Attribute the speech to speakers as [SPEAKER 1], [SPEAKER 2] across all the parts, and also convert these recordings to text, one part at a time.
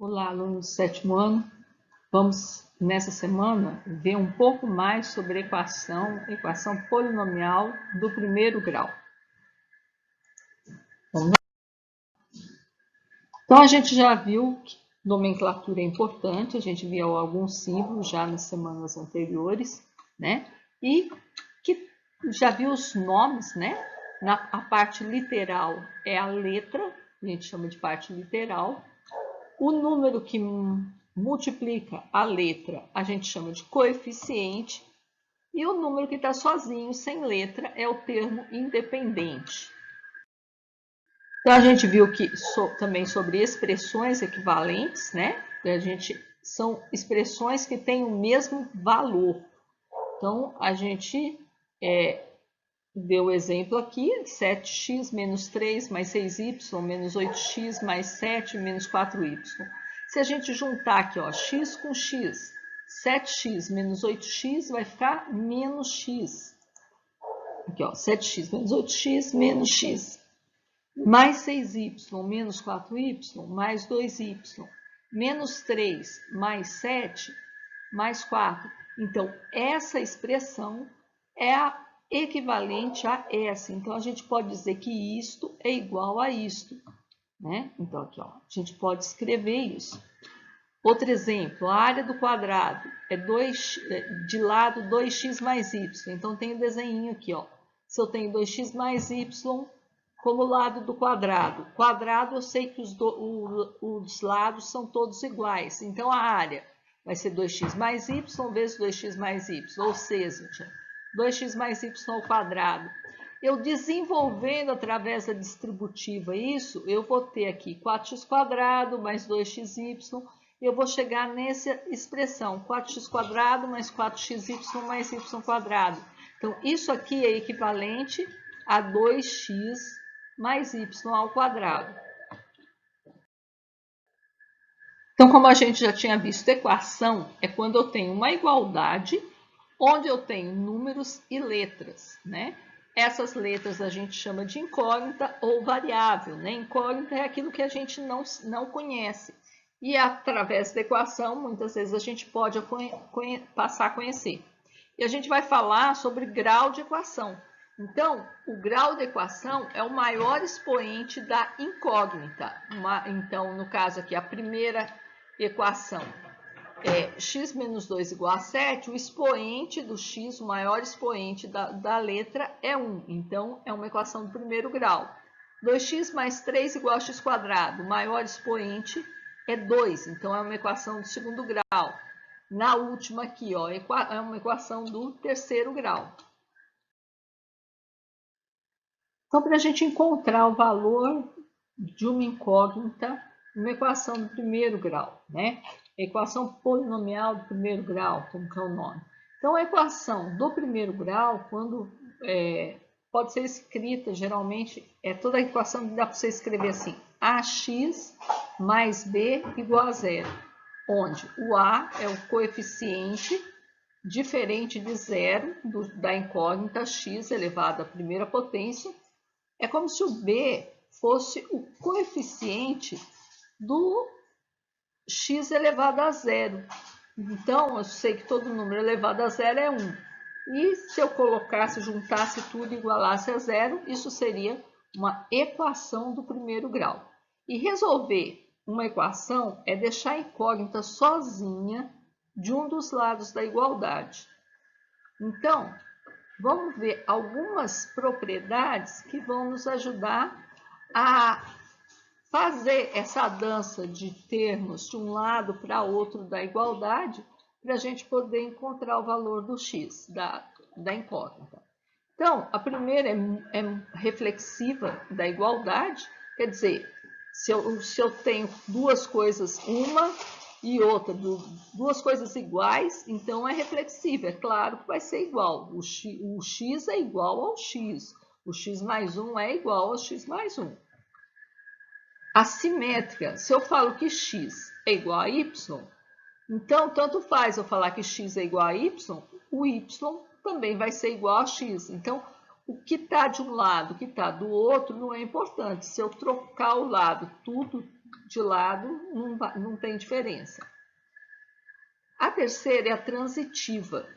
[SPEAKER 1] Olá, alunos do sétimo ano. Vamos, nessa semana, ver um pouco mais sobre a equação polinomial do primeiro grau. Vamos lá? Então, a gente já viu que nomenclatura é importante, a gente viu alguns símbolos já nas semanas anteriores, né? E que já viu os nomes, né? A parte literal é a letra, a gente chama de parte literal. O número que multiplica a letra a gente chama de coeficiente e o número que está sozinho, sem letra, é o termo independente. Então, a gente viu que também sobre expressões equivalentes, né? São expressões que têm o mesmo valor. Então, a gente deu o exemplo aqui, 7x menos 3 mais 6y menos 8x mais 7 menos 4y. Se a gente juntar aqui, ó, x com x, 7x menos 8x vai ficar menos x. Aqui, ó, 7x menos 8x menos x. Mais 6y menos 4y mais 2y. Menos 3 mais 7 mais 4. Então, essa expressão é a equivalente a essa. Então, a gente pode dizer que isto é igual a isto, né? Então, aqui, ó, a gente pode escrever isso. Outro exemplo, a área do quadrado é de lado 2x mais y. Então, tem o desenho aqui, ó. Se eu tenho 2x mais y como lado do quadrado. Quadrado, eu sei que os lados são todos iguais. Então, a área vai ser 2x mais y vezes 2x mais y. Ou seja, 2x mais y ao quadrado. Eu desenvolvendo através da distributiva isso, eu vou ter aqui 4x quadrado mais 2xy. Eu vou chegar nessa expressão, 4x quadrado mais 4xy mais y quadrado. Então, isso aqui é equivalente a 2x mais y ao quadrado. Então, como a gente já tinha visto, equação é quando eu tenho uma igualdade onde eu tenho números e letras, né? Essas letras a gente chama de incógnita ou variável, né? Incógnita é aquilo que a gente não conhece. E através da equação, muitas vezes a gente pode passar a conhecer. E a gente vai falar sobre grau de equação. Então, o grau de equação é o maior expoente da incógnita. Então, no caso aqui, a primeira equação é x menos 2 igual a 7, o expoente do x, o maior expoente da letra é 1. Então, é uma equação do primeiro grau. 2x mais 3 igual a x quadrado, o maior expoente é 2. Então, é uma equação do segundo grau. Na última aqui, ó, é uma equação do terceiro grau. Então, para a gente encontrar o valor de uma incógnita, uma equação do primeiro grau, né? Equação polinomial do primeiro grau, como que é o nome. Então, a equação do primeiro grau, quando pode ser escrita, geralmente, toda a equação que dá para você escrever assim, ax mais b igual a zero, onde o a é o coeficiente diferente de zero da incógnita x elevado à primeira potência. É como se o b fosse o coeficiente do x elevado a zero. Então, eu sei que todo número elevado a zero é 1. E se eu colocasse, juntasse tudo e igualasse a zero, isso seria uma equação do primeiro grau. E resolver uma equação é deixar a incógnita sozinha de um dos lados da igualdade. Então, vamos ver algumas propriedades que vão nos ajudar a fazer essa dança de termos de um lado para outro da igualdade, para a gente poder encontrar o valor do x, da incógnita. Então, a primeira é reflexiva da igualdade, quer dizer, se eu tenho duas coisas, uma e outra, duas coisas iguais, então é reflexiva, é claro que vai ser igual. O x é igual ao x, o x mais 1 é igual ao x mais 1. Assimétrica, se eu falo que x é igual a y, então tanto faz eu falar que x é igual a y, o y também vai ser igual a x. Então, o que está de um lado, o que está do outro, não é importante. Se eu trocar o lado tudo de lado, não tem diferença. A terceira é a transitiva.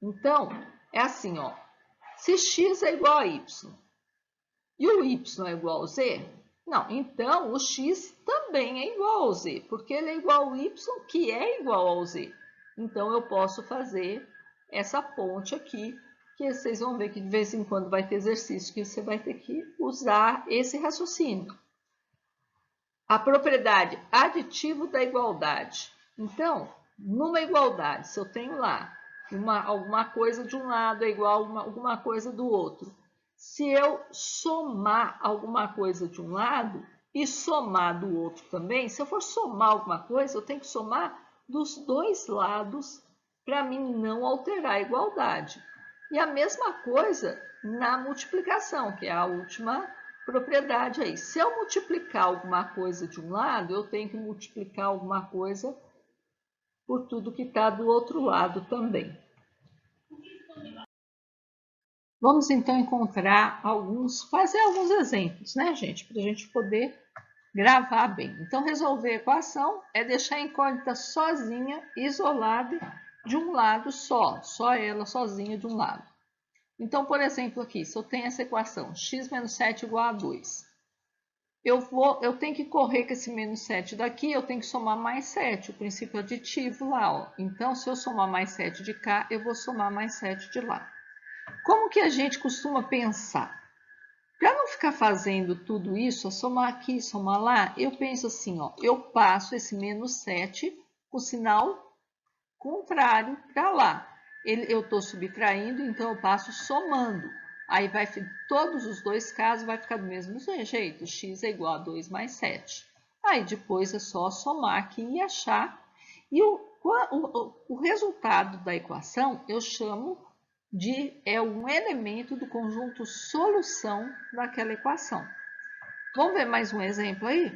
[SPEAKER 1] Então, é assim, ó. Se x é igual a y e o y é igual a z, não, então o x também é igual ao z, porque ele é igual ao y, que é igual ao z. Então, eu posso fazer essa ponte aqui, que vocês vão ver que de vez em quando vai ter exercício que você vai ter que usar esse raciocínio. A propriedade aditiva da igualdade. Então, numa igualdade, se eu tenho lá alguma coisa de um lado é igual a alguma coisa do outro, se eu somar alguma coisa de um lado e somar do outro também, se eu for somar alguma coisa, eu tenho que somar dos dois lados para mim não alterar a igualdade. E a mesma coisa na multiplicação, que é a última propriedade aí. Se eu multiplicar alguma coisa de um lado, eu tenho que multiplicar alguma coisa por tudo que está do outro lado também. Vamos então fazer alguns exemplos, né, gente? Para a gente poder gravar bem. Então, resolver a equação é deixar a incógnita sozinha, isolada de um lado só ela sozinha de um lado. Então, por exemplo, aqui, se eu tenho essa equação, x menos 7 igual a 2, eu tenho que correr com esse menos 7 daqui, eu tenho que somar mais 7, o princípio aditivo lá, ó. Então, se eu somar mais 7 de cá, eu vou somar mais 7 de lá. Como que a gente costuma pensar? Para não ficar fazendo tudo isso, somar aqui, somar lá, eu penso assim, ó, eu passo esse menos 7 com o sinal contrário para lá. Eu estou subtraindo, então eu passo somando. Aí todos os dois casos vai ficar do mesmo jeito, x é igual a 2 mais 7. Aí depois é só somar aqui e achar. E o resultado da equação eu chamo é um elemento do conjunto solução daquela equação. Vamos ver mais um exemplo aí?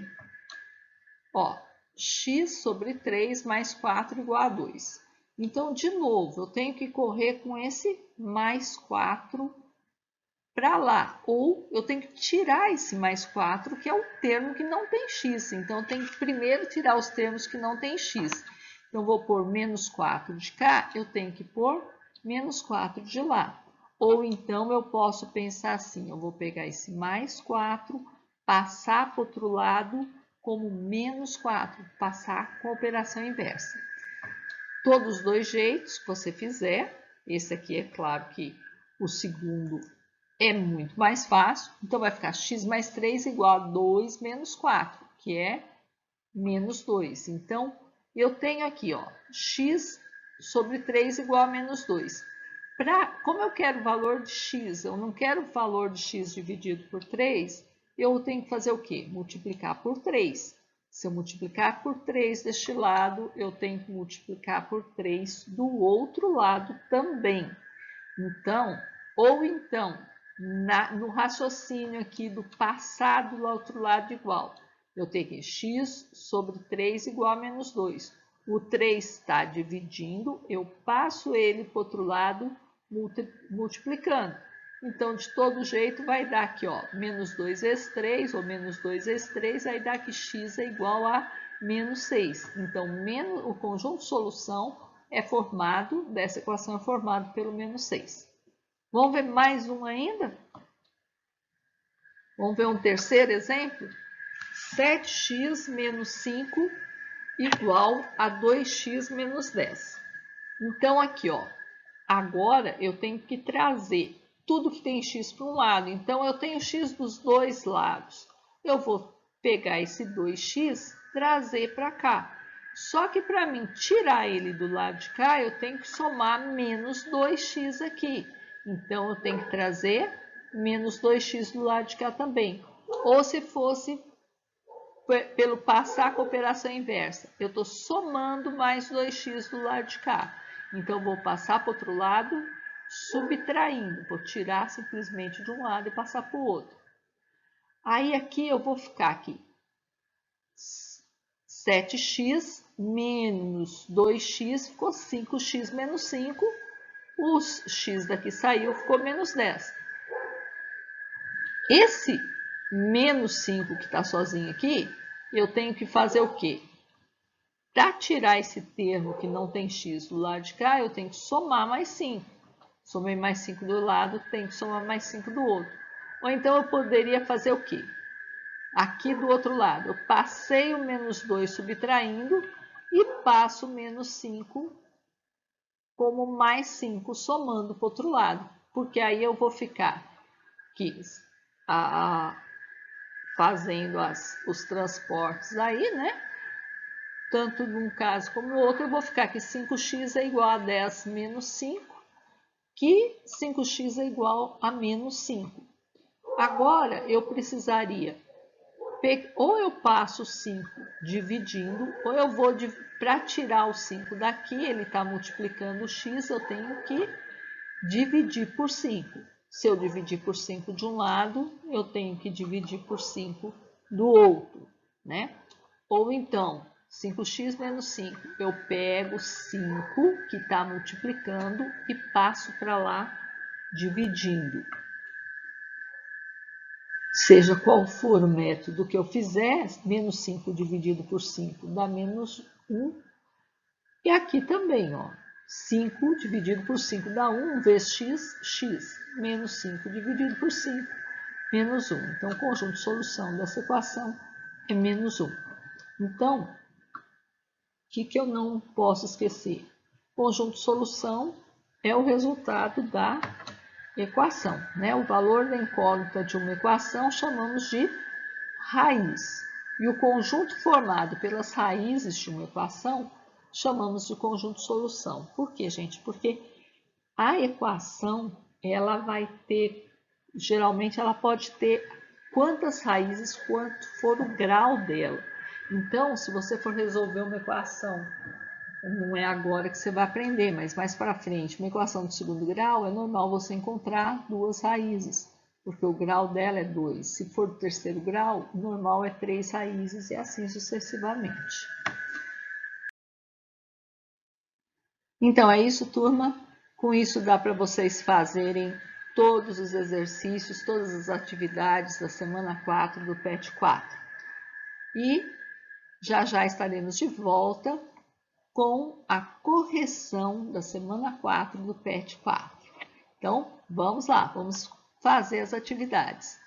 [SPEAKER 1] Ó, x sobre 3 mais 4 igual a 2. Então, de novo, eu tenho que correr com esse mais 4 para lá. Ou eu tenho que tirar esse mais 4, que é o termo que não tem x. Então, eu tenho que primeiro tirar os termos que não tem x. Então, vou pôr menos 4 de cá, eu tenho que pôr menos 4 de lá. Ou então, eu posso pensar assim, eu vou pegar esse mais 4, passar para o outro lado como menos 4, passar com a operação inversa. Todos os dois jeitos que você fizer, esse aqui é claro que o segundo é muito mais fácil, então vai ficar x mais 3 igual a 2 menos 4, que é menos 2. Então, eu tenho aqui, ó, x sobre 3 igual a menos 2. Como eu quero o valor de x, eu não quero o valor de x dividido por 3, eu tenho que fazer o quê? Multiplicar por 3. Se eu multiplicar por 3 deste lado, eu tenho que multiplicar por 3 do outro lado também. Então, no raciocínio aqui do passar do outro lado igual, eu tenho que x sobre 3 igual a menos 2. O 3 está dividindo, eu passo ele para o outro lado multiplicando. Então, de todo jeito, vai dar aqui, ó, menos 2 vezes 3, ou menos 2 vezes 3, aí dá que x é igual a menos 6. Então, o conjunto de solução dessa equação é formado pelo menos 6. Vamos ver mais um ainda? Vamos ver um terceiro exemplo? 7x menos 5 igual a 2x menos 10. Então, aqui, ó, agora eu tenho que trazer tudo que tem x para um lado. Então, eu tenho x dos dois lados. Eu vou pegar esse 2x, trazer para cá. Só que para mim tirar ele do lado de cá, eu tenho que somar menos 2x aqui. Então, eu tenho que trazer menos 2x do lado de cá também. Ou se fosse pelo passar com a operação inversa, eu estou somando mais 2x do lado de cá. Então, vou passar para o outro lado, subtraindo. Vou tirar simplesmente de um lado e passar para o outro. Aí, aqui, eu vou ficar aqui. 7x menos 2x ficou 5x menos 5. O x daqui saiu, ficou menos 10. Esse menos 5 que está sozinho aqui, eu tenho que fazer o quê? Para tirar esse termo que não tem x do lado de cá, eu tenho que somar mais 5. Somei mais 5 do lado, tenho que somar mais 5 do outro. Ou então eu poderia fazer o quê? Aqui do outro lado, eu passei o menos 2 subtraindo e passo o menos 5 como mais 5 somando para o outro lado. Porque aí eu vou ficar aqui, fazendo os transportes aí, né? Tanto num caso como no outro, eu vou ficar que 5x é igual a 10 menos 5, que 5x é igual a menos 5. Agora, eu precisaria, ou eu passo 5 dividindo, ou eu vou, para tirar o 5 daqui, ele está multiplicando o x, eu tenho que dividir por 5. Se eu dividir por 5 de um lado, eu tenho que dividir por 5 do outro, né? Ou então, 5x menos 5, eu pego 5, que está multiplicando, e passo para lá dividindo. Seja qual for o método que eu fizer, menos 5 dividido por 5 dá menos 1. E aqui também, ó, 5 dividido por 5 dá 1 vezes x, x. Menos 5 dividido por 5, menos 1. Então, o conjunto de solução dessa equação é menos 1. Então, o que eu não posso esquecer? O conjunto de solução é o resultado da equação, né? O valor da incógnita de uma equação chamamos de raiz. E o conjunto formado pelas raízes de uma equação chamamos de conjunto de solução. Por quê, gente? Porque a equação, ela vai ter, geralmente ela pode ter quantas raízes, quanto for o grau dela. Então, se você for resolver uma equação, não é agora que você vai aprender, mas mais para frente, uma equação de segundo grau, é normal você encontrar duas raízes, porque o grau dela é 2. Se for do terceiro grau, o normal é 3 raízes e assim sucessivamente. Então é isso, turma. Com isso dá para vocês fazerem todos os exercícios, todas as atividades da semana 4 do PET 4. E já estaremos de volta com a correção da semana 4 do PET 4. Então, vamos lá, vamos fazer as atividades.